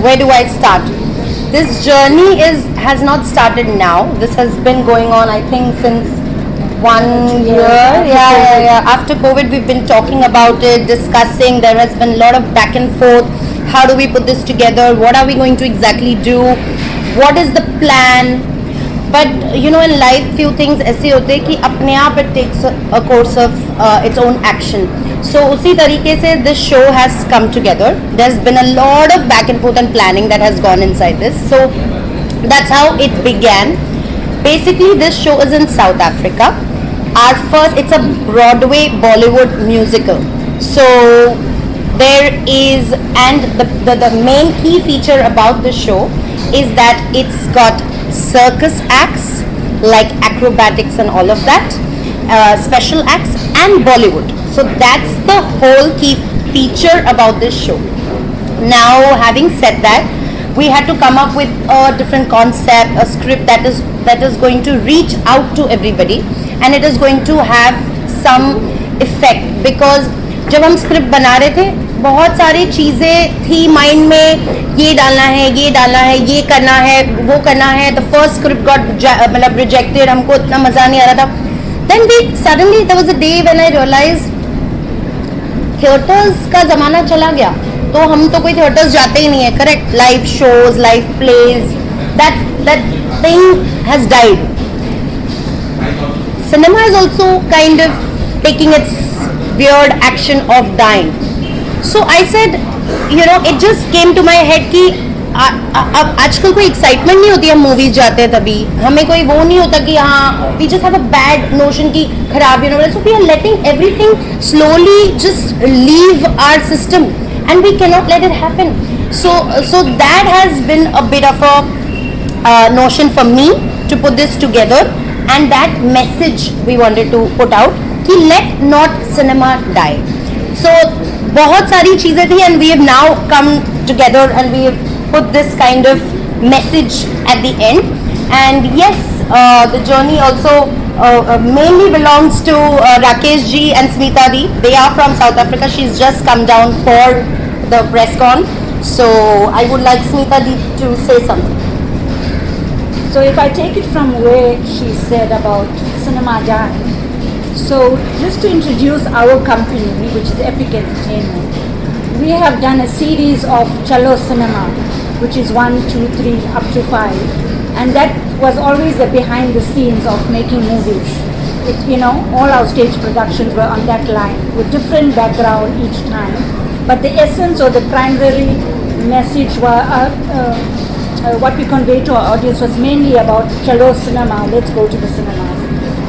where do I start? This journey has not started now. This has been going on, I think, since 1 year. Yeah. After COVID, we've been talking about it, discussing. There has been a lot of back and forth. How do we put this together? What are we going to exactly do? What is the plan? But you know, in life, few things ऐसे होते हैं कि अपने आप it takes a course of its own action. So उसी तरीके से this show has come together. There's been a lot of back and forth and planning that has gone inside this. So that's how it began. Basically, this show is in South Africa. It's a Broadway Bollywood musical. So there is, and the main key feature about the show is that it's got circus acts like acrobatics and all of that, special acts and Bollywood. So that's the whole key feature about this show. Now, having said that, we had to come up with a different concept, a script that is going to reach out to everybody, and it is going to have some effect, because जब हम script बना रहे थे बहुत सारी चीज़ें थी mind में, ये डालना है, ये डालना है, ये करना है, वो करना है. द फर्स्ट स्क्रिप्ट गॉट मतलब रिजेक्टेड, हमको इतना मज़ा नहीं आ रहा था. Then we suddenly there was a day when I realise theatres का ज़माना चला गया, तो हम तो कोई थिएटर्स जाते ही नहीं है. Correct, live shows, live plays, that thing has died. Cinema is also kind of taking its weird action of dying. So I said, you know, it just came to my head कि अब आजकल कोई excitement नहीं होती, हम movies जाते हैं तभी हमें कोई वो नहीं होता कि हाँ we just have a bad notion की खराब, you know, so we are letting everything slowly just leave our system and we can not let it happen. So that has been a bit of a notion for me to put this together, and that message we wanted to put out कि let not cinema die. So बहुत सारी चीज़ें थी, and we have now come together and we have put this kind of message at the end. And yes, the journey also mainly belongs to Rakesh ji and Smita di. They are from South Africa. She's just come down for the press con. So I would like Smita di to say something. So if I take it from where she said about cinema dying, so just to introduce our company, which is Epic Entertainment, we have done a series of Chalo Cinema, which is 1, 2, 3 up to 5, and that was always the behind the scenes of making movies. You know, all our stage productions were on that line with different background each time, but the essence or the primary message what we convey to our audience was mainly about Chalo Cinema, let's go to the cinemas.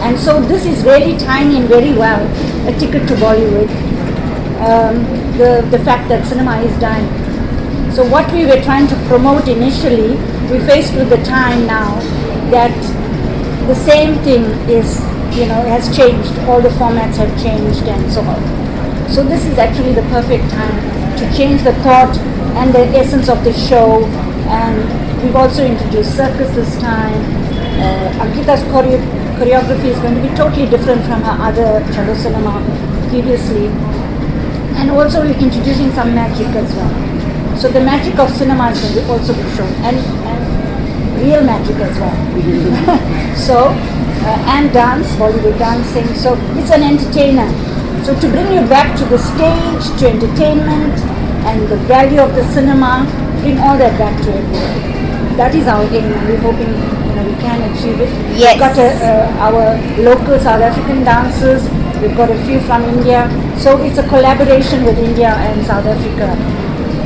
And so this is really tying in very well a ticket to Bollywood, the fact that cinema is dying. So what we were trying to promote initially, we faced with the time now that the same thing is, you know, has changed. All the formats have changed and so on. So this is actually the perfect time to change the thought and the essence of the show. And we've also introduced circus this time. Ankita's choreography is going to be totally different from her other Chalo Cinema previously. And also we're introducing some magic as well. So the magic of cinema is going to also be shown, and real magic as well. So, and dance, Bollywood dancing. So it's an entertainer. So to bring you back to the stage, to entertainment, and the value of the cinema, bring all that back to everyone. That is our aim, and we're hoping, you know, we can achieve it. Yes. We've got our local South African dancers. We've got a few from India. So it's a collaboration with India and South Africa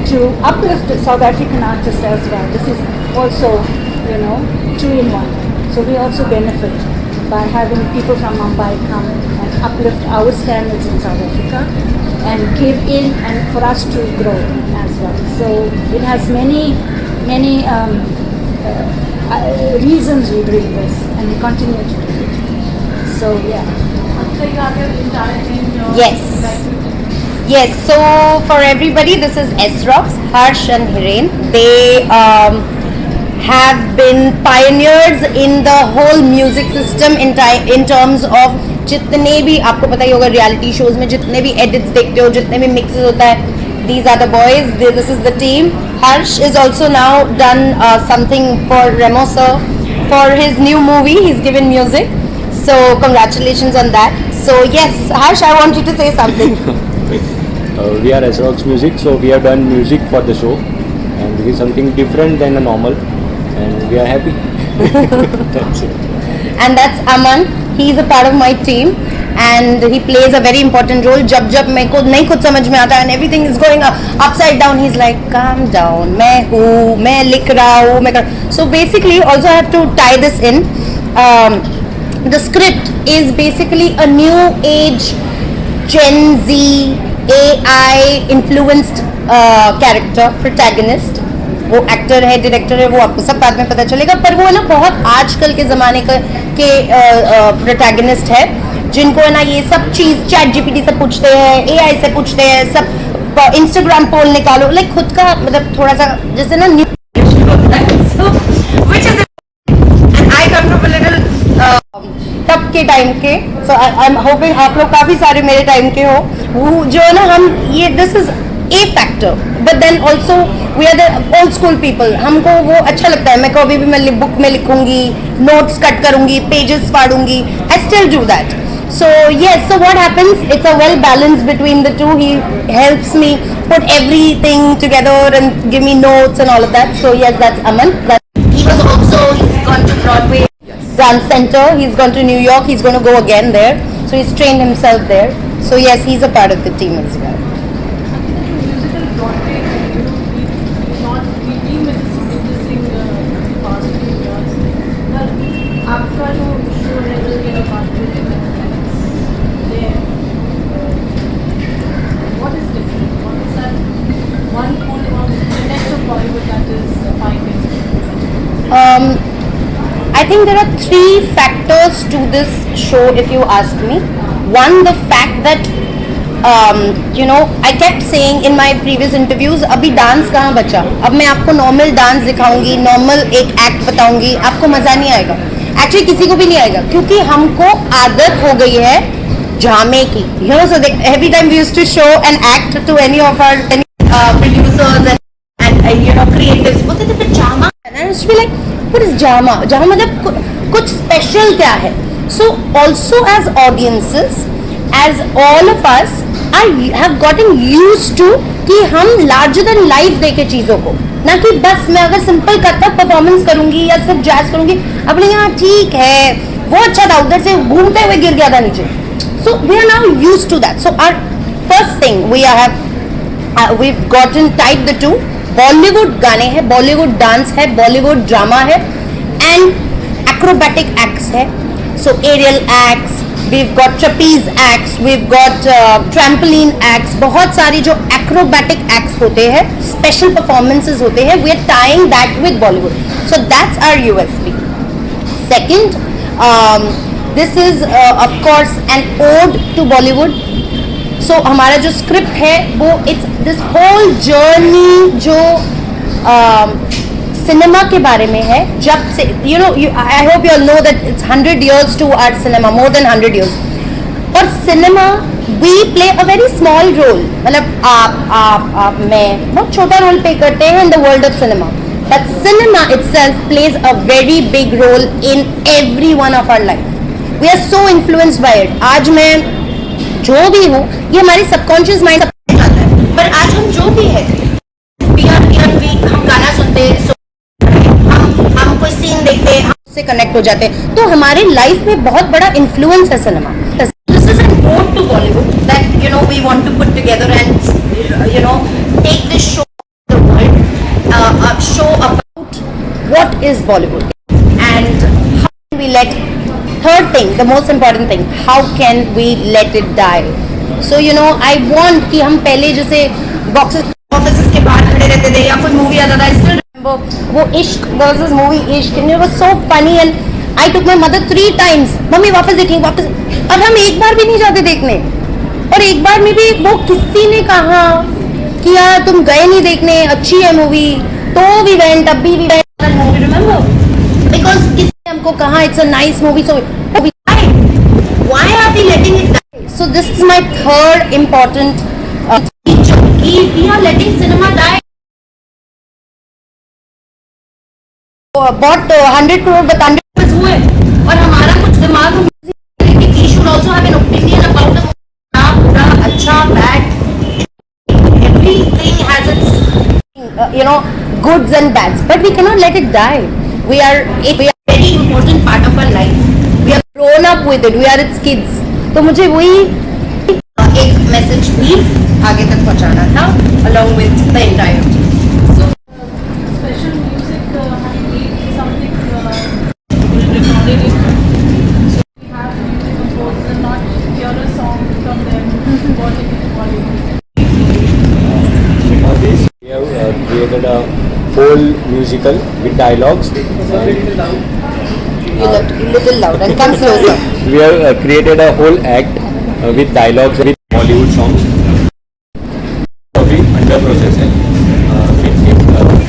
to uplift the South African artists as well. This is also, you know, 2 in 1. So we also benefit by having people from Mumbai come and uplift our standards in South Africa and give in and for us to grow as well. So it has many reasons we're doing this, and we continue to do it. So yeah. Yes. So for everybody, this is S-Rocks, Harsh and Hiren. They have been pioneers in the whole music system in terms of जितने भी आपको पता ही होगा reality shows में जितने भी edits देखते हो, जितने भी मिक्सेस होता है, These are the boys. This is the team. Harsh is also now done something for Remo sir for his new movie. He's given music. So congratulations on that. So yes, Harsh, I want you to say something. We are SROX Music, so we have done music for the show, and this is something different than a normal, and we are happy. That's it. And that's Aman. He is a part of my team and he plays a very important role. जब मेरे को नहीं खुद समझ में आता and everything is going upside down, he's like calm down. मैं लिख रहा हूँ मैं कर. So basically also I have to tie this in. The script is basically a new age Gen Z AI influenced character protagonist. वो actor है, director है, वो आपको सब बाद में पता चलेगा, पर वो ना बहुत आजकल के ज़माने के प्रोटैगनिस्ट है, जिनको है ना ये सब चीज़ चैट जीपीटी से पूछते हैं, एआई से पूछते हैं, सब इंस्टाग्राम पोल निकालो, लाइक खुद का मतलब थोड़ा सा जैसे ना new I come from a little तब के टाइम के, सो आई एम होपिंग आप लोग काफ़ी सारे मेरे टाइम के हो, वो जो है ना हम ये this is a factor, but then also we are the old school people, हमको वो अच्छा लगता है, मैं कभी भी मैं बुक में लिखूंगी, नोट्स कट करूंगी, पेजेस फाड़ूंगी, I still do that. So yes, so what happens, it's a well balance between the two. He helps me put everything together and give me notes and all of that. So yes, that's Aman. He was also, he's gone to Broadway Dance Center, he's gone to New York, he's going to go again there, so he's trained himself there. So yes, he's a part of the team as well. आपका जो show है जो मेरा बात what is different? What is that one point about the next of Bollywood that is finding? I think there are three factors to this show if you ask me. One, the fact that you know, I kept saying in my previous interviews, अभी dance कहाँ बचा, अब मैं आपको normal dance दिखाऊंगी, normal एक act बताऊंगी, आपको मज़ा नहीं आएगा, एक्चुअली किसी को भी नहीं आएगा, क्योंकि हमको आदत हो गई है ड्रामे की. You know, so every time we used to show an act to any of our producers and you know creatives, बोलते थे फिर drama, and I used to be like, what is drama? Drama मतलब कुछ special क्या है? So also as audiences, as all of us, I have gotten used to कि हम larger than life देखे चीज़ों को, ना कि बस मैं अगर सिंपल कथक परफॉर्मेंस करूंगी या सिर्फ जैज करूंगी, अपने यहाँ ठीक है, वो अच्छा था, उधर से घूमते हुए गिर गया था नीचे. So we are now used to that. So our first thing we've gotten tied the two. Bollywood गाने हैं, Bollywood dance है, Bollywood drama है, and acrobatic acts है. So aerial acts, we've got trapeze acts, we've got trampoline acts, बहुत सारी जो acrobatic acts होते हैं, special performances होते हैं, we are tying that with Bollywood. So that's our USP. Second, this is of course an ode to Bollywood. So हमारा जो script है वो it's this whole journey जो सिनेमा के बारे में है, जब से you know I hope you all know that it's 100 years to our cinema, more than 100 years. और cinema we play a very small role, मतलब आप मैं बहुत छोटा रोल प्ले करते हैं in the world of cinema. But cinema itself plays a very big role in every one of our life. We are so influenced by it. आज मैं जो भी हूँ, ये हमारी सबकॉन्शियस माइंड से आता है, पर आज हम जो भी है, हम गाना सुनते हैं, हम कोई सीन देखते हैं, हम उससे कनेक्ट हो जाते हैं, तो हमारे लाइफ में बहुत बड़ा इन्फ्लुएंस है cinema. This is an ode to Bollywood that you know we want to put together and you know take this show to the world, a show about what is Bollywood and how can we let. Third thing, the most important thing, how can we let it die? So you know, I want कि हम पहले जैसे boxes offices के बाहर खड़े रहते थे या कोई मूवी आता था. I still remember वो इश्क, there was this movie इश्क, and it was so funny and I took my mother 3 times. Mummy वापस देखेंगे वापस. अब हम एक बार भी नहीं जाते देखने, और एक बार में भी वो किसी ने कहा कि यार तुम गए नहीं देखने, अच्छी है मूवी, तो we went, अब भी we went that movie, remember? Because किसी ने हमको कहा it's a nice movie, so why are we letting it die? So this is my third important teacher. We are letting cinema die. बहुत 100 करोड़ बताने हुए और हमारा कुछ दिमाग में we should also have an opinion about the बुरा अच्छा bad. Everything has its goods and bads, but we cannot let it die. We are a very important part of our life. We have grown up with it. We are its kids. तो मुझे वही एक message भी आगे तक पहुंचाना था along with the entire team. So special music having made something recorded it. So we have music composers and not hear a song from them, what it is Bollywood. For this, we have created a whole musical with dialogues. you look a little loud and come closer. We have created a whole act with dialogues with Bollywood songs. अभी under process है.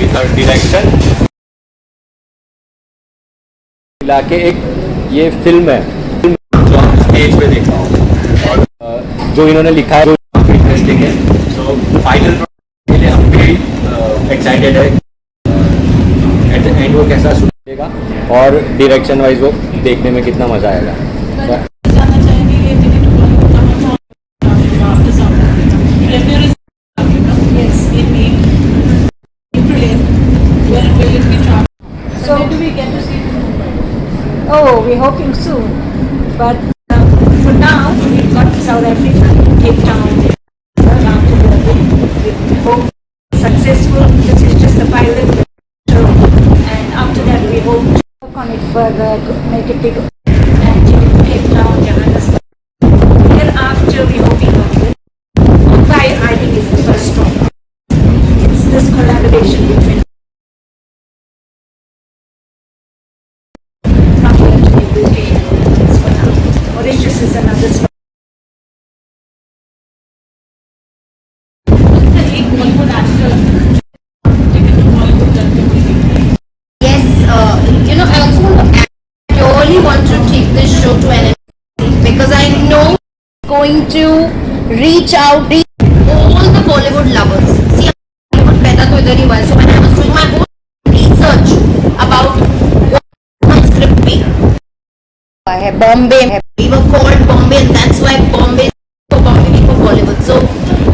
With our direction. मिला के एक ये film है जो हम stage पे देख रहा हूँ और जो इन्होंने लिखा है वो काफी इंटरेस्टिंग है. सो फाइनल के लिए हम भी एक्साइटेड है. एट द एंड वो कैसा सुनेगा और डायरेक्शन वाइज वो देखने में कितना मजा आएगा. जानना चाहेंगे ये ticket Bollywood after some premiere is Africa. Yes, in May. April 8th. When will it be traveled? So- When do we get to see it? Oh, we're hoping soon. But for now, we've got South Africa, Cape Town, after the we hope successful. This is just the pilot. And after that, we hope to work on it further, make it bigger. And Cape Town, Johannesburg. Thereafter, we're hoping on it. Mumbai, I think, is the first stop. It's this collaboration between not going to be British for now. Mauritius is another spot. एक Bollywood actor ticket Bollywood करते हुए Yes, I also want to add, I really want to take this show to an end because I know it's going to reach all the Bollywood lovers. See, Bollywood पैदा तो इधर ही हुआ है. So when I was doing my own research about what my script be, है Bombay, we were called Bombay, and that's why Bombay for Bollywood. So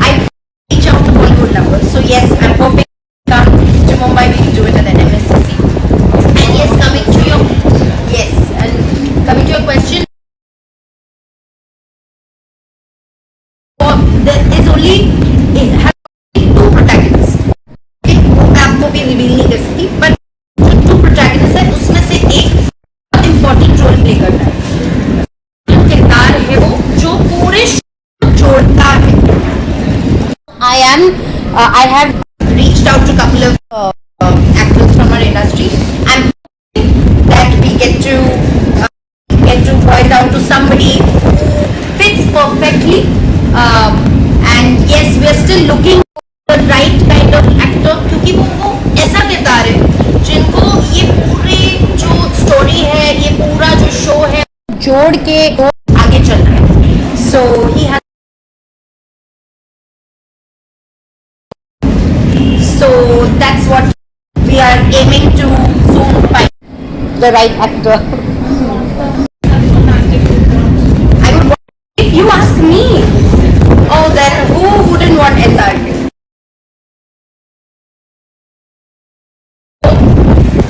I reach out to Bollywood lovers. So yes, I'm hoping to come to Mumbai. We can do it at an MSCC. And yes, coming to your question, there is only it has two protagonists. Okay, मैं आपको भी reveal नहीं कर सकती, but जो two protagonists है उसमें से एक बहुत important role play करता है. जो किरदार है वो जो पूरे show को जोड़ता है. I have reached out to a couple of actors from our industry. I'm hoping that we get to boil down to somebody who fits perfectly. And yes, we are still looking for the right kind of actor क्योंकि वो ऐसा किरदार है जिनको ये पूरे जो story है ये पूरा जो शो है जोड़ के आगे चलना है. So he has. So that's what we are aiming to soon find the right actor. I would want, if you ask me, oh then who wouldn't want SRK?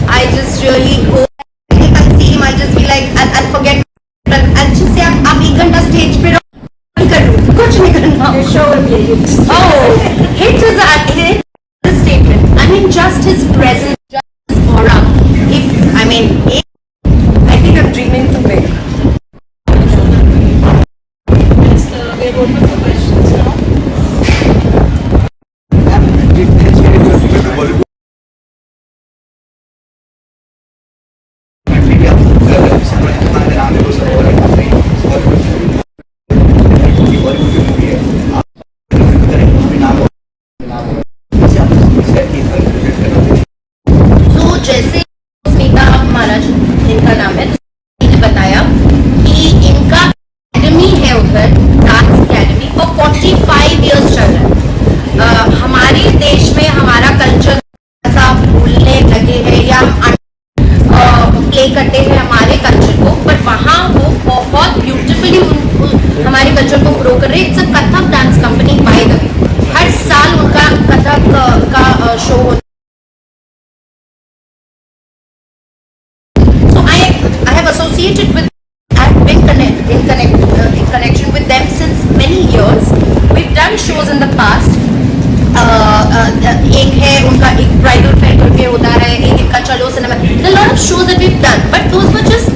I just really hope if I see him, I'll just be like, I'll forget, I'll just say, आप एक घंटा stage पे रहो, नहीं करूँ, कुछ नहीं करना. The show will be a hit. Oh, hit is a statement. I mean, just his presence, just his aura. I think I'm dreaming too big. we're open for questions now. तक का show होता है. So I have associated with, I've been in connection with them since many years. We've done shows in the past. एक है उनका एक bridal fair करके होता है, एक का चलो cinema. There are a lot of shows that we've done, but those were just,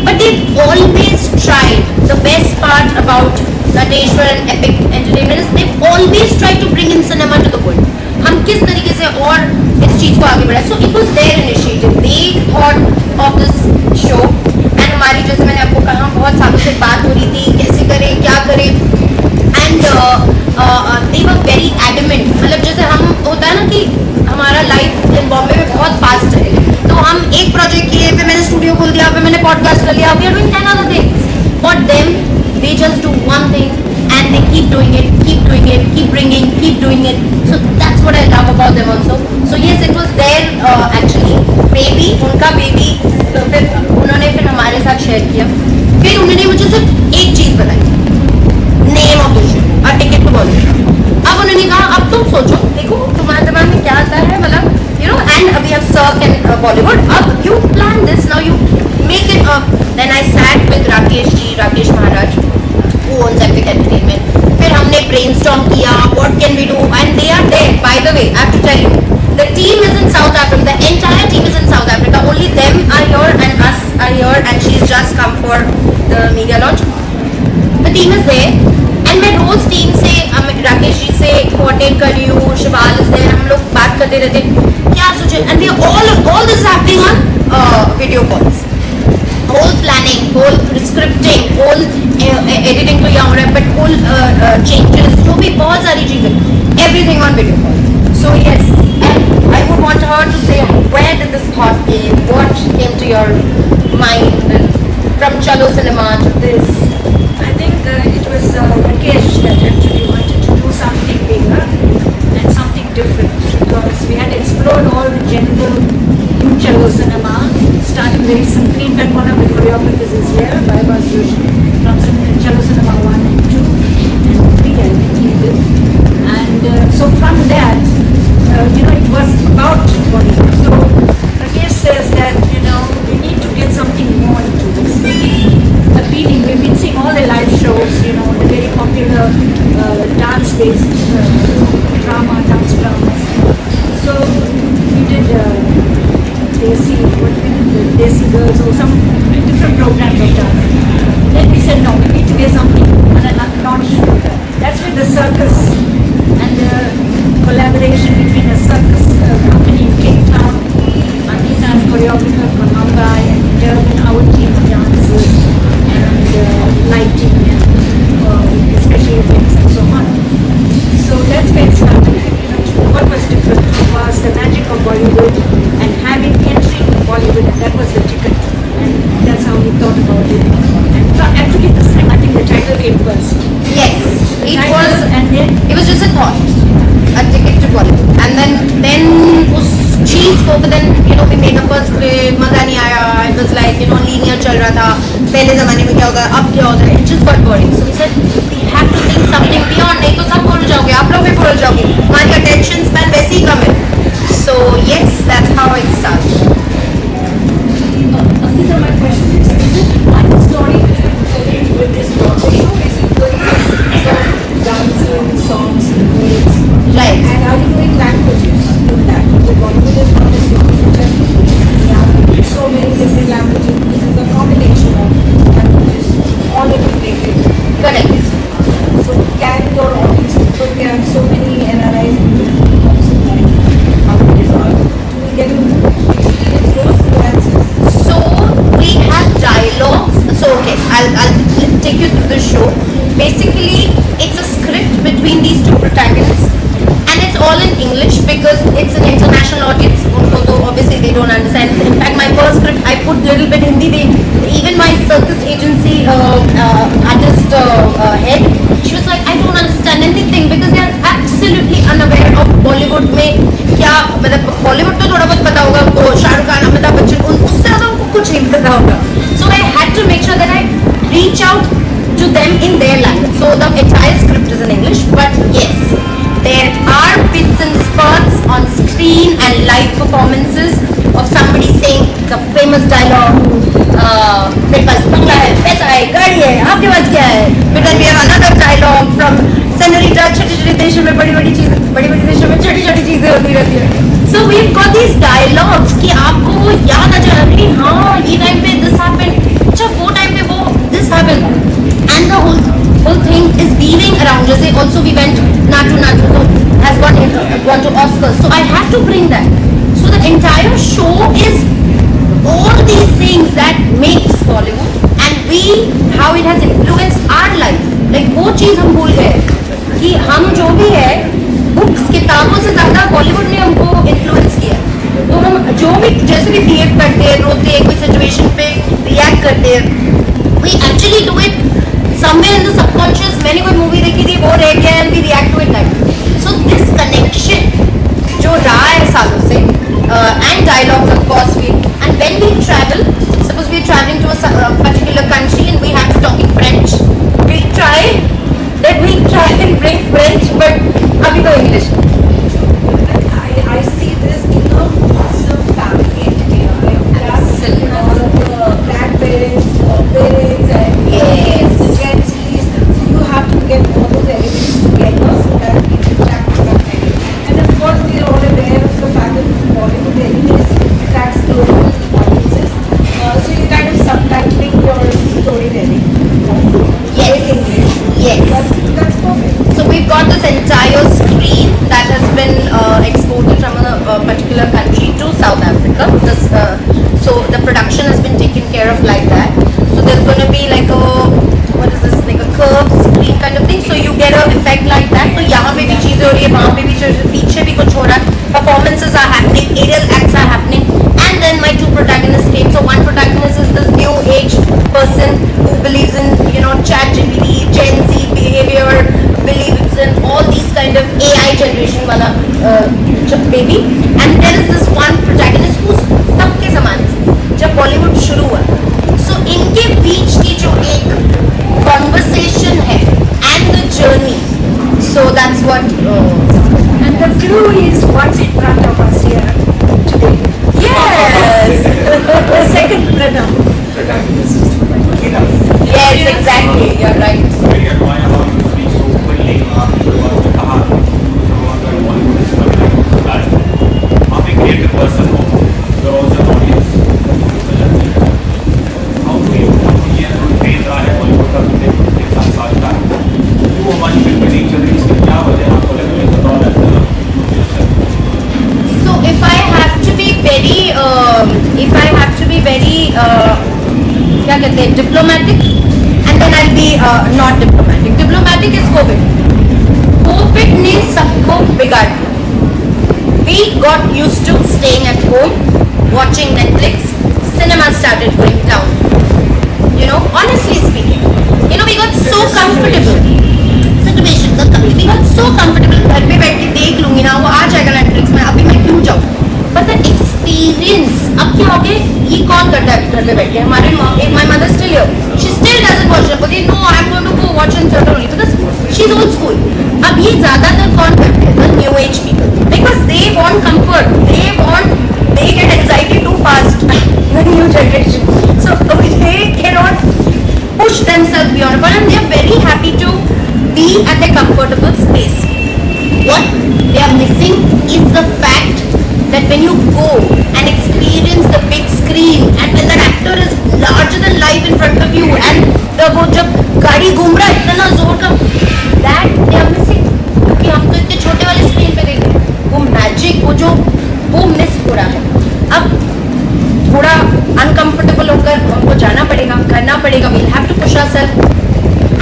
but they've always tried. The best part about Nateshwar and Epic Entertainment is they've always tried to bring in cinema to the world. हम किस तरीके से और इस चीज को आगे बढ़ाएं. So it was their initiative. They thought of this show. And हमारी, जैसे मैंने आपको कहा, बहुत सालों से बात हो रही थी कैसे करें क्या करें. And they were very adamant. मतलब जैसे हम होता है ना कि हमारा लाइफ इन बॉम्बे में बहुत फास्ट है, तो हम एक प्रोजेक्ट किए, फिर मैंने स्टूडियो खोल दिया, फिर मैंने पॉडकास्ट कर लिया, we are doing 10 other things. For them, they just do one thing and they keep doing it, keep doing it, keep bringing, keep doing it. So that's what I love about them also. So yes, it was their actually baby, उनका baby. तो फिर उन्होंने फिर हमारे साथ share किया. फिर उन्होंने मुझे सिर्फ एक चीज बताई, नेम ऑफ द शो, और टिकट टू बॉलीवुड. अब उन्होंने कहा अब तुम सोचो, देखो तुम्हारे दिमाग में क्या आता है, मतलब you know, and we have Cirque and Bollywood. अब you plan this, now you make it up. Then I sat with Rakesh Maharaj, who owns Epic Entertainment. फिर हमने brainstorm किया, what can we do, and they are there. By the way, I have to tell you, the team is in South Africa. The entire team is in South Africa. Only them are here and us are here, and she's just come for the media launch. The team is there, and मैं रोज team से राकेश जी से coordinate कर रही हूँ. शिवाल is there, हम लोग बात करते रहते क्या सोचे, and we all this happening on video calls. Whole planning, whole scripting, whole editing तो यहाँ हो रहा है, but whole changes, जो भी बहुत सारी चीजें, everything on video call. So yes, and I would want her to say where did this thought came, what came to your mind, and from Chalo Cinema to this. I think it was Rakesh that actually wanted to do something bigger and something different, because we had explored all the general new Chalo cinema, starting very simply. In fact, one of the choreographers is here, Vaibhav Joshi, from Chalo Cinema 1 and 2 and 3, I think he did. And so from that, it was about Bollywood. So Rakesh says that, we need to get something more into this. Appealing, we've been seeing all the live shows, the very popular dance-based dance dramas. So we did Desi Girls or some different programs of dance. Then we said, no, we need to get something on a notch. That's where the circus and the collaboration between a circus company in Cape Town, Anita, choreographer from Mumbai, and Durban, our team of dancers, and lighting and special effects and so on. So that's where it started. What was different was the magic of Bollywood and having entry in Bollywood, and that was the ticket. And that's how we thought about it. And actually this time I think the title came first. Yes, it was just a thought, a ticket to Bollywood. And then उस चीज को, but then we made the first script, मजा नहीं आया. It was like linear चल रहा था. पहले जमाने में क्या होगा, अब क्या होता है. It just got boring. So we said we have to think something beyond. नहीं तो सब भूल जाओगे, आप लोग भी भूल जाओगे. हमारी attention span वैसे ही कम है. So yes, that's how it started. Ankita, my question is it one story with this Broadway show? Is it going to dancing, songs, lyrics? Right. And are you doing languages in that? The Bollywood is not just language. So many different languages. This is a combination of languages, all integrated. Correct. So can your audience program so many NRIs also like how it is all? Do we get to experience those nuances? So we have dialogues. So okay, I'll take you through the show. Basically, it's a script between these two protagonists, and it's all in English because it's an international audience. Although obviously they don't understand. In fact, my first script I put little bit Hindi. Even my circus agency artist head, she was like, I don't understand anything because they are absolutely unaware of Bollywood में क्या, मतलब Bollywood तो थोड़ा बहुत पता होगा उनको, शाहरुख खान, अमिताभ बच्चन, उससे ज़्यादा उनको कुछ नहीं पता होगा. So I had to make sure that I reach out to them in their language. So the entire script is in English, but yes, there are bits and spurts performances of somebody saying the famous dialogue, मेरे पास बंगला है, पैसा है, गाड़ी है, आपके पास क्या है? But then we have another dialogue from Senorita, छोटे-छोटे देशों में बड़ी-बड़ी चीजें, बड़ी-बड़ी देशों में छोटी-छोटी चीजें होती रहती है. So we've got these dialogues कि आपको वो याद आ जाए कि हाँ ये टाइम पे this happened, अच्छा वो टाइम पे वो this happened, and the whole thing is weaving around. जैसे also we went Natu has gone to Oscars, so I had to bring that. So the entire show is all these things that makes Bollywood and we how it has influenced our life. Like वो चीज हम भूल गए कि हम जो भी है बुक्स किताबों से ज्यादा बॉलीवुड ने हमको इन्फ्लुएंस किया. तो हम जो भी जैसे भी बिहेव करते हैं, रोते हैं, कोई सिचुएशन पे रिएक्ट करते हैं, we actually do it somewhere in the subconscious. मैंने कोई मूवी देखी थी, वो रह गया and we react to it like that. So this connection जो रहा है सालों से and dialogues of course we and when we travel, suppose we are traveling to a particular country and we have to talk in French, we try and bring French but अभी तो English. I see this in a massive family entity. Absolutely. All of the grandparents, parents, and Yes. the Gen Zs. So you have to get all those elements together so that we can track that. And of course, we are all aware of the fact that Bollywood anyways attracts global audiences. So you kind of subtitling your storytelling. Yes. In English. Yes. That's perfect. So we've got this entire screen that has been exported from a particular country to South Africa. So the production has been taken care of like that. So there's going to be like a curved screen kind of thing. So you get an effect like that. So यहाँ पे भी चीजें हो रही है, वहाँ पे भी चीजें, पीछे भी कुछ हो रहा है. Performances are happening, aerial acts are happening, and then my two protagonists came. So one protagonist is this new age person who believes in ChatGPT, Gen Z behavior, believes in all these kind of AI generation वाला baby, and there is this one protagonist who's तब के ज़माने से जब बॉलीवुड शुरू हुआ. So इनके बीच की जो एक conversation है and the journey. So that's what. And the view is what's in front of us here today. Yes. The second Pranam. Yes, exactly. You're right. very admire how you speak so openly about the Kahan, about the Bollywood is coming that I'm a creative person, you're also an audience. How do you ये phase रहा है बॉलीवुड का पिछले 7 साल का, वो हमारी फिल्में नहीं चल रही, इसकी क्या वजह है आपको लगता है? So if I have to be very, क्या कहते हैं, diplomatic, and then I'll be not diplomatic. Diplomatic is COVID. COVID ने सबको बिगाड़ दिया. We got used to staying at home, watching Netflix. Cinema started going down. Honestly speaking, we got so comfortable. Situation we got so comfortable. घर पे बैठ के देख लूंगी ना, वो आ जाएगा Netflix में, अभी मैं क्यों जाऊँ? But the experience, अब क्या हो गया? ये कौन करता है घर पे बैठ के? हमारे my mother still here. She still doesn't watch it. बोलती है, no, I'm going to go watch in theater only because she's old school. अब ये ज़्यादातर कौन करते हैं? The new age people, because they want comfort. They get anxiety too fast. The new generation. So they cannot push themselves beyond a point, and they are very happy to be at a comfortable space. What they are missing is the fact that when you go and experience the big screen and when that actor is larger than life in front of you and वो जब गाड़ी घूम रहा है इतना जोर का, that they are missing. क्योंकि हम तो इतने छोटे वाले स्क्रीन पे देख रहे हैं, वो मैजिक वो मिस हो रहा है. अब थोड़ा अनकंफर्टेबल होकर हमको जाना पड़ेगा, करना पड़ेगा. We'll have to push ourselves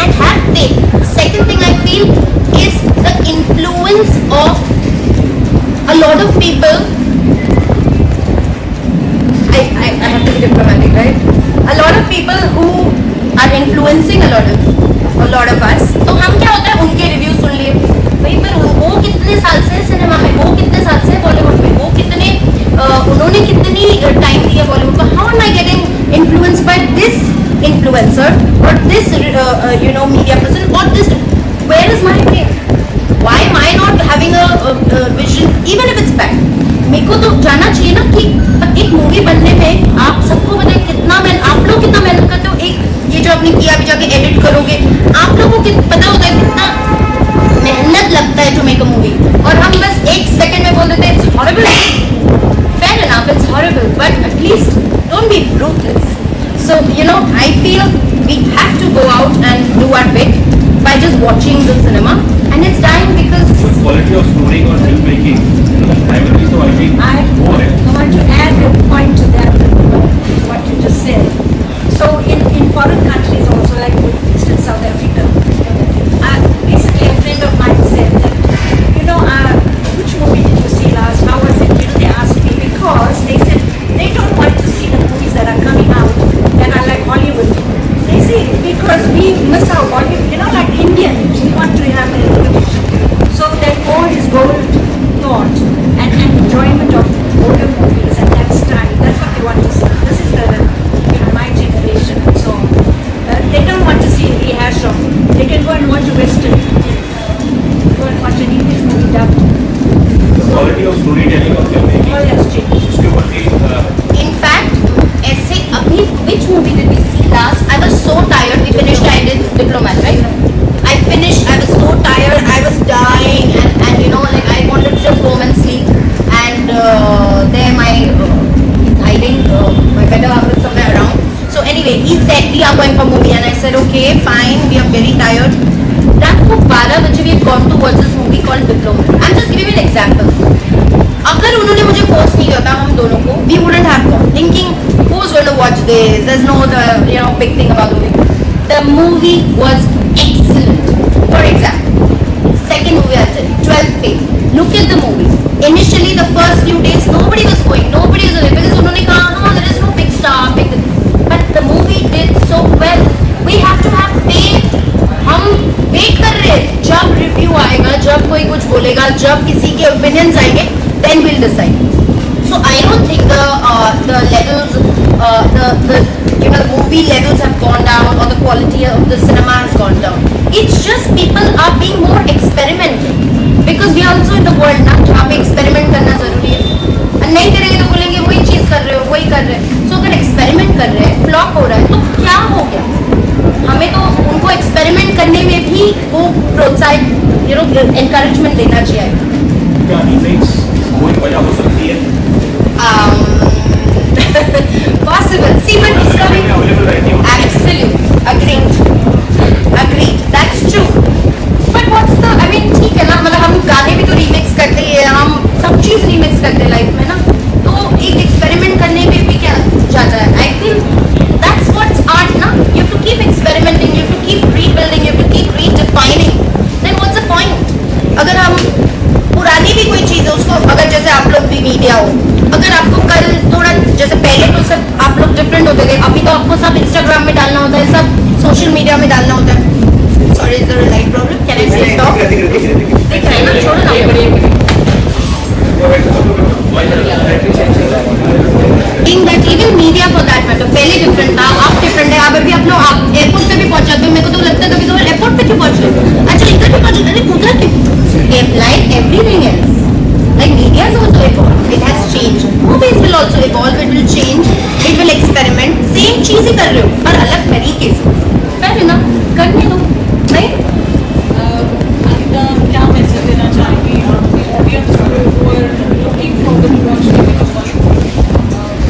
and have faith. Second thing I feel is the influence of a lot of people. I have to be diplomatic, right? A lot of people who are influencing a lot of us. तो हम क्या होता है, उनके review सुन लिए भाई, पर वो कितने साल से सिनेमा में, वो कितने साल से बॉलीवुड में, वो कितने उन्होंने कितनी टाइम दिया बॉलीवुड को. How am I getting influenced by this influencer or this media person or this, where is my brain? Why am I not having a vision, even if it's bad? मेरे को तो जाना चाहिए ना कि एक मूवी बनने में आप सबको पता है कितना आप लोग कितना मेहनत करते हो। एक ये जो आपने किया अभी जाके एडिट करोगे, आप लोगों को पता होता है कितना मेहनत लगता है टू मेक अ मूवी, और हम बस एक सेकंड में बोल देते हैं it's horrible. Fair enough, it's horrible, but at least don't be ruthless. So, you know, I feel we have to go out and do our bit by just watching the cinema, and it's dying because So quality of story or filmmaking, primarily, so I think I more है. want to add a point to that, what you just said. So in foreign countries also, like for instance South Africa, recently a friend of mine said that, you know, which movie did you see last? How was it? You know, they asked me because they said they don't want to see the movies that are coming out that are like Hollywood. They say because we miss our Bollywood, you know, like Indians, we want to have a recognition. So that old is gold thought and enjoyment of older movies and that style. That's what they want to see. This is the, you know, my generation and so on. They don't want to see a rehash of. They can go and watch a Western. Go and watch an English movie dubbed. The quality of storytelling of filmmaking. All has changed. उसके ऊपर भी in fact, ऐसे अभी which movie did we see last? I was so tired. We finished. I did Diplomat, right? I finished. I was so tired. I was dying, and you know, like I wanted to just go home and sleep. And there my hiding. My better half is somewhere around. So anyway, he said we are going for movie, and I said okay, fine. We are very tired. That को 12 बजे we had gone to watch this movie called Diplomat. I'm just giving you an example. अगर उन्होंने मुझे force नहीं किया था हम दोनों को, we wouldn't have gone. Thinking who's going to watch this? There's no big thing about the movie. The movie was excellent. For example, second movie I did, 12th Fail. Look at the movie. Initially the first few days nobody was going, nobody was there because उन्होंने कहा no, there is no big star, big. But the movie did so well. We have to have faith. हम wait कर रहे हैं जब review आएगा, जब कोई कुछ बोलेगा, जब किसी के ओपिनियंस आएंगे, then we'll decide. So I don't think the levels, the movie levels have gone down or the quality of the cinema has gone down. It's just people are being more experimental because we are also in the world ना जहाँ पे experiment करना जरूरी है. और नहीं करेंगे तो बोलेंगे वही चीज कर रहे हो, वही कर रहे हैं. So अगर experiment कर रहे हैं, flop हो रहा है, तो क्या हो गया? हमें तो उनको एक्सपेरिमेंट करने में भी वो प्रोत्साहित एनकरेजमेंट देना चाहिए. क्या रीमेक्स कोई वजह हो सकती है? Possible. See, but उसका भी अवेलेबल रहती है. absolute agreed. That's true. But what's the? I mean ठीक है ना, मतलब हम गाने भी तो रीमिक्स करते हैं, हम सब चीज रीमिक्स करते हैं लाइफ में ना, तो एक एक्सपेरिमेंट करने में भी क्या जाता है? I feel that's what's art ना. You have to keep experimenting, you have to keep rebuilding, you have to keep redefining. Then what's the point? अगर हम पुरानी भी कोई चीज़ है उसको, अगर जैसे आप लोग भी मीडिया हो, अगर आपको कल थोड़ा जैसे पहले तो सब आप लोग डिफरेंट होते थे, अभी तो आपको सब इंस्टाग्राम में डालना होता है, सब सोशल मीडिया में डालना होता है. Sorry, is there a light problem? Can I say talk? दिख रहा है ना, छोड़ो ना. In that even media for that matter पहले डिफरेंट था, आप डिफरेंट है. आप अभी आप लोग आप एयरपोर्ट पे भी पहुंच जाते हो. मेरे को तो लगता है कभी कभार एयरपोर्ट पे क्यों पहुंच रहे हो, अच्छा इधर भी पहुंच जाते हैं, उधर क्यों? Like everything else, like media has also evolved, it has changed. Movies will also evolve, it will change, it will experiment. Same चीज ही कर रहे हो पर अलग तरीके से. Fair enough, करने दो, नहीं? अनिता क्या मैसेज देना चाहेंगी ऑडियंस को who are looking forward to watch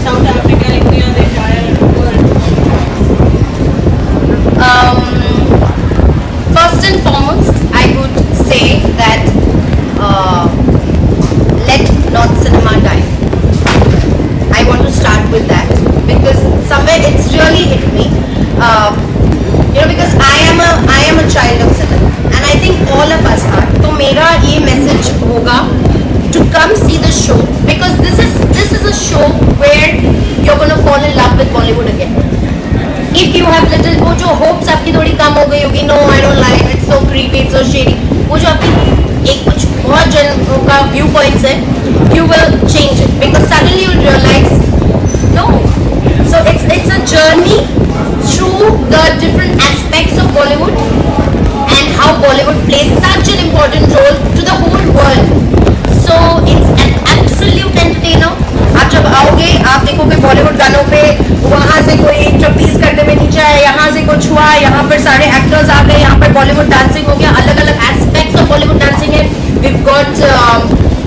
South Africa, India, the entire world? First and foremost, I would say that let not cinema die. I want to start with that because somewhere it's really hit me. Because I am a child of cinema, and I think all of us are. तो मेरा ये message होगा to come see the show because this is a show where you're going to fall in love with Bollywood again. If you have little वो जो hopes आपकी थोड़ी कम हो गई होगी, no I don't like it's so creepy, it's so shady, वो जो आपकी एक कुछ बहुत जनों का व्यू पॉइंट्स है, you will change it because suddenly you'll realize no. So it's a journey through the different aspects of Bollywood and how Bollywood plays such an important role to the whole world. So it's an absolute entertainer. कुछ हुआ, यहाँ पर सारे actors आ गए, यहाँ पर Bollywood dancing हो गया, अलग अलग एस्पेक्ट्स ऑफ बॉलीवुड डांसिंग है. We've got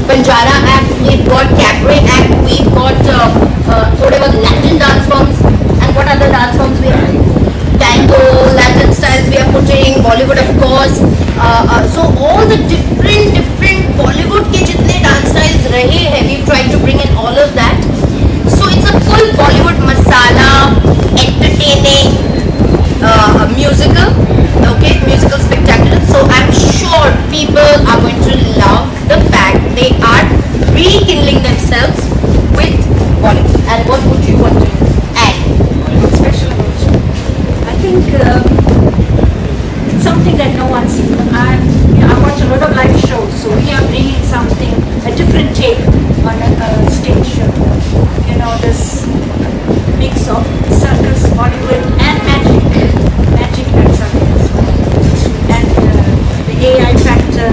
Banjara act, we've got cabaret act, we've got थोड़े बहुत Latin dance forms, and what other dance forms we have? Tango, Latin styles we are putting, Bollywood of course. So all the different Bollywood के जितने dance styles रहे हैं, we've tried to bring in all of that. So it's a full Bollywood masala, entertaining, musical, okay, musical spectacular. So I'm sure people are going to love the fact they are rekindling themselves with Bollywood. And what would you want to add? Special about you. I think it's something that no one's seen. I watch a lot of live shows, so we are bringing something, a different take on a stage show. You know, this mix of circus, Bollywood, and magic and circus, and the AI factor,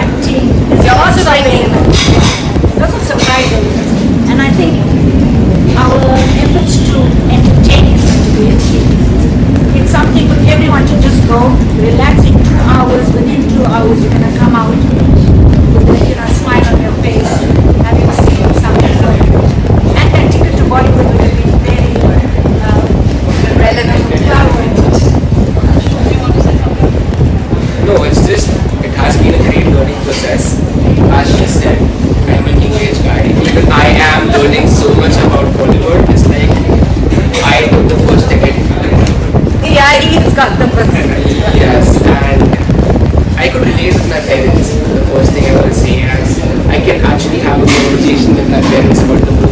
acting. There's You're lots also of bringing elements. Lots of surprise elements, and I think our efforts to entertain is going to be achieved. It's something for everyone to just go, relax in 2 hours. Within 2 hours, you're gonna come out with a smile on your face, having seen something good. And that ticket to Bollywood would have been very relevant. No, it's just, it has been a great learning process. As she said, I'm a new age guy. Even I am learning so much about Bollywood. It's like, I took the first ticket. Yeah, he's got the first. Yes, and I could relate with my parents. The first thing I want to say is, I can actually have a conversation with my parents about the